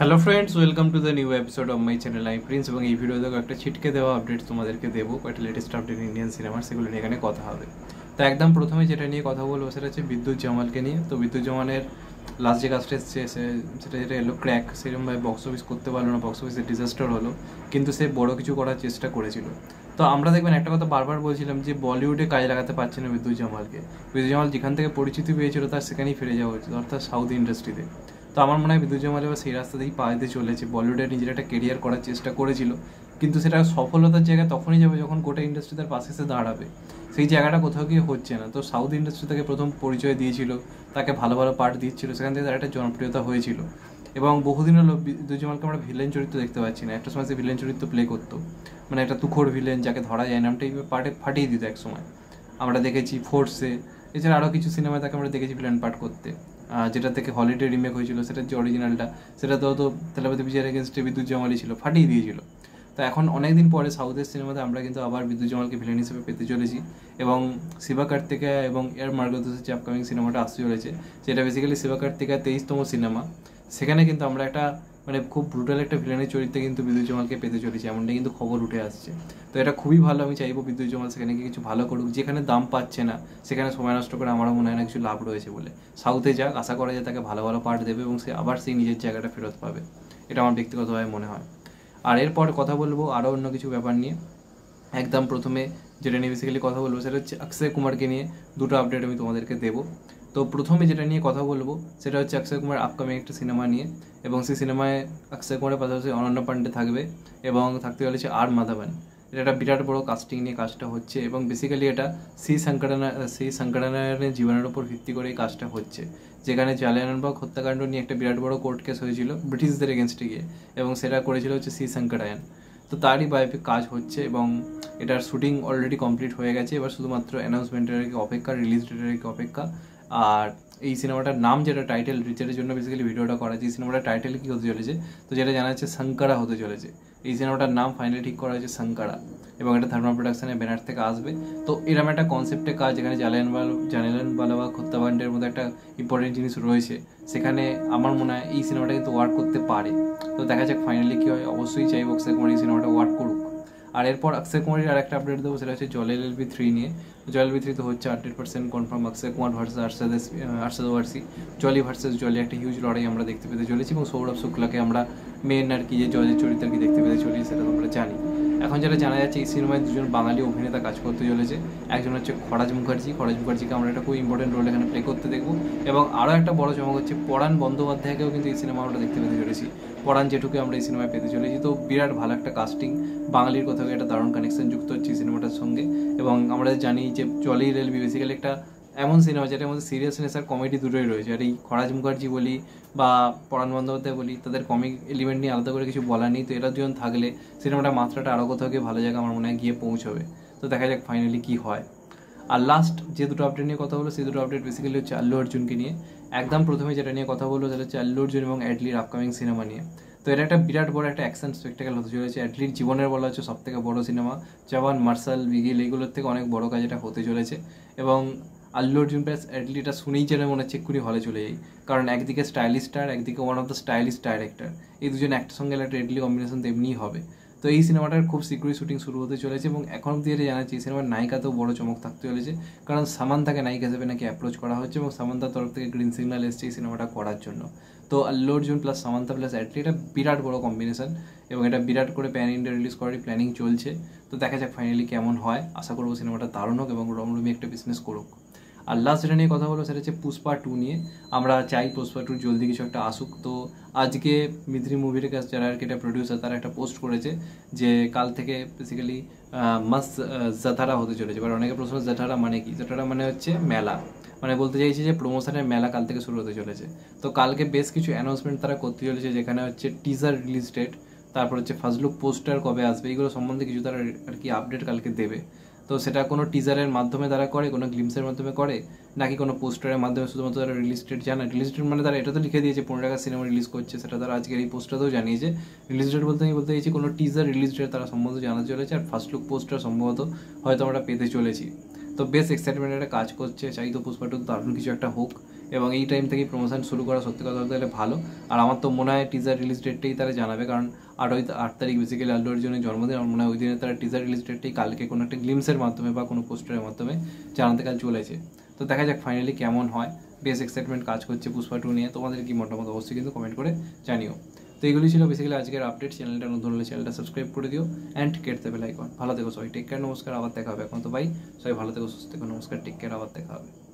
Hello friends, welcome to the new episode of my channel. আমি Prince এবং এই ভিডিওতে একটা ছিটকে দেওয়া আপডেট তোমাদেরকে দেবো, কয়েকটা লেটেস্ট আপডেট ইন্ডিয়ান সিনেমার, সেগুলো নিয়ে এখানে কথা হবে। তো একদম প্রথমে যেটা নিয়ে কথা বলবো সেটা হচ্ছে বিদ্যুৎ জামালকে নিয়ে। তো বিদ্যুৎ জামালের লাস্ট যে কাজটা এসছে সেটা যেটা এলো ক্র্যাক, সেরকমভাবে বক্স অফিস করতে পারলো না, বক্স অফিসে ডিজাস্টার হলো, কিন্তু সে বড় কিছু করার চেষ্টা করেছিল। তো আমরা দেখবেন একটা কথা বারবার বলছিলাম যে বলিউডে কাজে লাগাতে পারছে না বিদ্যুৎ জামালকে। বিদ্যুৎ জামাল যেখান থেকে পরিচিতি পেয়েছিল তার সেখানেই ফিরে যাওয়া উচিত, অর্থাৎ সাউথ ইন্ডাস্ট্রিতে। তো আমার মনে হয় বিদ্যুৎ জামাল এবার সেই রাস্তাতেই পা দিতে চলেছে। বলিউডে নিজের একটা কেরিয়ার করার চেষ্টা করেছিল, কিন্তু সেটা সফলতার জায়গায় তখনই যাবে যখন গোটা ইন্ডাস্ট্রি তার পাশে এসে দাঁড়াবে। সেই জায়গাটা কোথাও গিয়ে হচ্ছে না। তো সাউথ ইন্ডাস্ট্রি তাকে প্রথম পরিচয় দিয়েছিল, তাকে ভালো ভালো পার্ট দিচ্ছিল, সেখান থেকে তার একটা জনপ্রিয়তা হয়েছিল। এবং বহুদিন হলো বিদ্যুৎ জামালকে আমরা ভিলেন চরিত্র দেখতে পাচ্ছি না। একটা সময় সে ভিলেন চরিত্র প্লে করতো, মানে একটা তুখোর ভিলেন যাকে ধরা যায় না, নামটা এই পার্টে ফাটিয়ে দিত এক সময়। আমরা দেখেছি ফোর্সে, এছাড়া আরও কিছু সিনেমায় তাকে আমরা দেখেছি ভিলেন পার্ট করতে। যেটা থেকে হলিডে রিমেক হয়েছিল, সেটার যে অরিজিনালটা, সেটাতেও তো তেলাপতি বিজয়ের এগেনস্টে বিদ্যুৎ জামালই ছিল, ফাটিয়ে দিয়েছিল। তো এখন অনেকদিন পরে সাউথের সিনেমাতে আমরা কিন্তু আবার বিদ্যুৎ জামালকে ভিলেন হিসেবে পেতে চলেছি। এবং শিবা কার্তিকেয়া এবং এর মার্গদর্শিত যে আপকামিং সিনেমাটা আসতে চলেছে, যেটা বেসিক্যালি শিবা কার্তিকেয়া 23তম সিনেমা, সেখানে কিন্তু আমরা একটা মানে খুব ব্রুটাল একটা ভিলেনের চরিত্রে কিন্তু বিদ্যুৎ জামালকে পেতে চলেছি, এমনটা কিন্তু খবর উঠে আসছে। তো এটা খুবই ভালো। আমি চাইবো বিদ্যুৎ জামাল সেখানে গিয়ে কিছু ভালো করুক। যেখানে দাম পাচ্ছে না সেখানে সময় নষ্ট করে আমারও মনে হয় না কিছু লাভ রয়েছে বলে। সাউথে যাক, আশা করা যায় তাকে ভালো ভালো পার্ট দেবে এবং সে আবার সেই নিজের জায়গাটা ফেরত পাবে, এটা আমার ব্যক্তিগতভাবে মনে হয়। আর এরপর কথা বলবো আরও অন্য কিছু ব্যাপার নিয়ে। একদম প্রথমে যেটা নিয়ে বেসিক্যালি কথা বলবো সেটা হচ্ছে অক্ষয় কুমারকে নিয়ে দুটো আপডেট আমি তোমাদেরকে দেবো। তো প্রথমে যেটা নিয়ে কথা বলবো সেটা হচ্ছে অক্ষয় কুমার আপকামিং একটা সিনেমা নিয়ে, এবং সেই সিনেমায় অক্ষয় কুমারের পাশাপাশি অনন্যা পান্ডে থাকবে এবং থাকতে চলেছে আর মাধবন। এটা একটা বিরাট বড় কাস্টিং নিয়ে কাজটা হচ্ছে, এবং বেসিক্যালি এটা শ্রী শঙ্করনারায়ণের জীবনের উপর ভিত্তি করে এই কাজটা হচ্ছে, যেখানে জালিয়ানবাগ হত্যাকাণ্ড নিয়ে একটা বিরাট বড় কোর্ট কেস হয়েছিল ব্রিটিশদের এগেনস্টে গিয়ে, এবং সেটা করেছিল হচ্ছে শ্রী শঙ্করায়ণ। তো তারই বায়োপিক কাজ হচ্ছে এবং এটার শুটিং অলরেডি কমপ্লিট হয়ে গেছে। এবার শুধুমাত্র অ্যানাউন্সমেন্টের অপেক্ষা, রিলিজ ডেটের অপেক্ষা। আর এই সিনেমাটার নাম যেটা টাইটেল রিচারের জন্য বেসিক্যালি ভিডিওটা করা আছে, এই সিনেমাটার টাইটেল কী হতে চলেছে, তো যেটা জানা যাচ্ছে শঙ্করা হতে চলেছে। এই সিনেমাটার নাম ফাইনালি ঠিক করা হয়েছে শঙ্করা, এবং এটা থার্মাল প্রোডাকশনের ব্যানার থেকে আসবে। তো এরকম একটা কনসেপ্টে কাজ, যেখানে জালিয়ানওয়ালাবাগ হত্যাকাণ্ডের মধ্যে একটা ইম্পর্টেন্ট জিনিস রয়েছে, সেখানে আমার মনে হয় এই সিনেমাটা কিন্তু ওয়ার্ক করতে পারে। তো দেখা যাক ফাইনালি কী হয়। অবশ্যই চাইব অক্ষয় কুমার এই সিনেমাটা ওয়ার্ক করুক। আর এরপর অক্ষয় কুমারের আর একটা আপডেট দেবো, সেটা হচ্ছে জল LLB 3 নিয়ে। জল LLB 3 তো হচ্ছে 100% confirm, Akshay Kumar versus Arshad Warsi. Jolly versus Jolly একটা হিউজ লড়াই আমরা দেখতে পেতে চলেছি, এবং সৌরভ শুক্লাকে আমরা মেন আর কি যে জজের চরিত্র আর কি দেখতে পেতে চলেছি, সেটা আমরা জানি। এখন যেটা জানা যাচ্ছে এই সিনেমায় দুজন বাঙালি অভিনেতা কাজ করতে চলেছে। একজন হচ্ছে খরাজ মুখার্জিকে আমরা একটা খুব ইম্পর্টেন্ট রোল এখানে প্লে করতে দেখবো। এবং আরও একটা বড় চমক হচ্ছে পরাণ বন্দ্যোপাধ্যায়কেও কিন্তু এই সিনেমা আমরা দেখতে পেতে চলেছি। পরাণ জেঠুকে আমরা এই সিনেমায় পেতে চলেছি। তো বিরাট ভালো একটা কাস্টিং, বাঙালির কোথাও একটা দারুণ কানেকশন যুক্ত হচ্ছে এই সিনেমাটার সঙ্গে। এবং আমরা জানি যে জলি রেলবি বেসিক্যালি একটা এমন সিনেমা যেটার মধ্যে সিরিয়াসনেস আর কমেডি দুটোই রয়েছে। আর এই খরাজ মুখার্জি বলি বা পরাণ বন্দ্যোপাধ্যায় বলি, তাদের কমিক এলিমেন্ট নিয়ে আলাদা করে কিছু বলার নেই। তো এরা দুজন থাকলে সিনেমাটার মাত্রাটা আরও কোথাও গিয়ে ভালো জায়গা আমার মনে হয় গিয়ে পৌঁছবে। তো দেখা যাক ফাইনালি কী হয়। আর লাস্ট যে দুটো আপডেট নিয়ে কথা বলো, সেই দুটো আপডেট বেসিক্যালি হচ্ছে আল্লু অর্জুনকে নিয়ে। একদম প্রথমে যেটা নিয়ে কথা বলবো সেটা হচ্ছে আল্লু অর্জুন এবং অ্যাডলির আপকামিং সিনেমা নিয়ে। তো এটা একটা বিরাট বড় একটা অ্যাকশন স্পেকটাকেল হতে চলেছে। অ্যাডলির জীবনের বলা হচ্ছে সব থেকে বড় সিনেমা। জওয়ান, মার্শাল, বিগিল এইগুলোর থেকে অনেক বড় কাজ এটা হতে চলেছে। এবং আল্লু অর্জুন প্লাস অ্যাডলি, এটা শুনেই যেন মনে হচ্ছে এক্ষুনি হলে চলে যাই, কারণ একদিকে স্টাইলিশ স্টার, একদিকে one of the stylish director. এই দুজন একটা সঙ্গে একটা অ্যাডলি কম্বিনেশন তো এমনিই হবে। তো এই সিনেমাটার খুব শীঘ্রই শুটিং শুরু হতে চলেছে, এবং এখন অব্দি এটা জানাচ্ছি এই সিনেমার নায়িকাতেও বড় চমক থাকতে চলেছে, কারণ সামান্থাকে নায়িকা হিসেবে নাকি অ্যাপ্রোচ করা হচ্ছে, এবং সামান্থার তরফ থেকে গ্রিন সিগন্যাল এসছে এই সিনেমাটা করার জন্য। তো আল্লু অর্জুন প্লাস সামান্থা প্লাস অ্যাডলি, এটা বিরাট বড় কম্বিনেশন, এবং এটা বিরাট করে প্যান ইন্ডিয়া রিলিজ করারই প্ল্যানিং চলছে। তো দেখা যাক ফাইনালি কেমন হয়। আশা করবো সিনেমাটা দারুণ হোক এবং রমরমি একটা বিজনেস করুক। আর লাস্ট যেটা নিয়ে কথা বলবো সেটা হচ্ছে পুষ্পা 2 নিয়ে। আমরা চাই পুষ্পা 2 জলদি কিছু একটা আসুক। তো আজকে মিত্রি মুভির কাছে যারা আর কি এটা প্রডিউসার, তারা একটা পোস্ট করেছে যে কাল থেকে বেসিক্যালি মাস্ট জাতারা হতে চলেছে। এবার অনেকে প্রশ্ন, জাতারা মানে কি? জাতারা মানে হচ্ছে মেলা, মানে বলতে চাইছি যে প্রমোশনের মেলা কাল থেকে শুরু হতে চলেছে। তো কালকে বেশ কিছু অ্যানাউন্সমেন্ট তারা করতে চলেছে, যেখানে হচ্ছে টিজার রিলিজ ডেট, তারপর হচ্ছে ফার্স্ট লুক পোস্টার কবে আসবে, এইগুলো সম্বন্ধে কিছু তারা আর কি আপডেট কালকে দেবে। তো সেটা কোনো টিজারের মাধ্যমে তারা করে, কোনো গ্লিমসের মাধ্যমে করে, নাকি কোনো পোস্টারের মাধ্যমে শুধুমাত্র তারা রিলিজ ডেট জানে। রিলিজ ডেট মানে তারা এটা তো লিখে দিয়েছে 15 টাকা সিনেমা রিলিজ করছে, সেটা তারা আজকের এই পোস্টারতেও জানিয়েছে। রিলিজ ডেট বলতে আমি বলতে চাইছি কোনো টিজার রিলিজ ডেট তারা সম্ভবত জানাতে চলেছে, আর ফার্স্ট লুক পোস্টার সম্ভবত হয়তো আমরা পেতে চলেছি। তো বেশ এক্সাইটমেন্ট একটা কাজ করছে, চাই তো পুষ্পা 2 দারুণ কিছু একটা হোক। এবং এই টাইম থেকেই প্রমোশন শুরু করা সত্যি কথা বলতে গেলে ভালো। আর আমার তো মনে হয় টিজার রিলিজ ডেটটাই তারা জানাবে, কারণ 8 তারিখ বেসিক্যালি আল্লু অর্জুনের জন্মদিন। আমার মনে হয় ওই দিনে তারা টিজার রিলিজ ডেটটাই কালকে কোনো একটা গ্লিমসের মাধ্যমে বা কোনো পোস্টারের মাধ্যমে জানাতে কাল চলেছে। তো দেখা যাক ফাইনালি কেমন হয়। বেশ এক্সাইটমেন্ট কাজ করছে পুষ্পা 2 নিয়ে। তোমাদের কি মতামত অবশ্যই কিন্তু কমেন্ট করে জানিও। তো এগুলি ছিল বেসিক্যালি আজকের আপডেট। চ্যানেলটা নতুন হলে চ্যানেলটা সাবস্ক্রাইব করে দিও and hit the bell icon. ভালো থেকো সবাই, টেক কেয়ার, নমস্কার, আবার দেখা হবে। এখন তো ভাই সবাই ভালো থেকো, সুস্থ থেকো, নমস্কার, টেক কেয়ার, আবার দেখা হবে।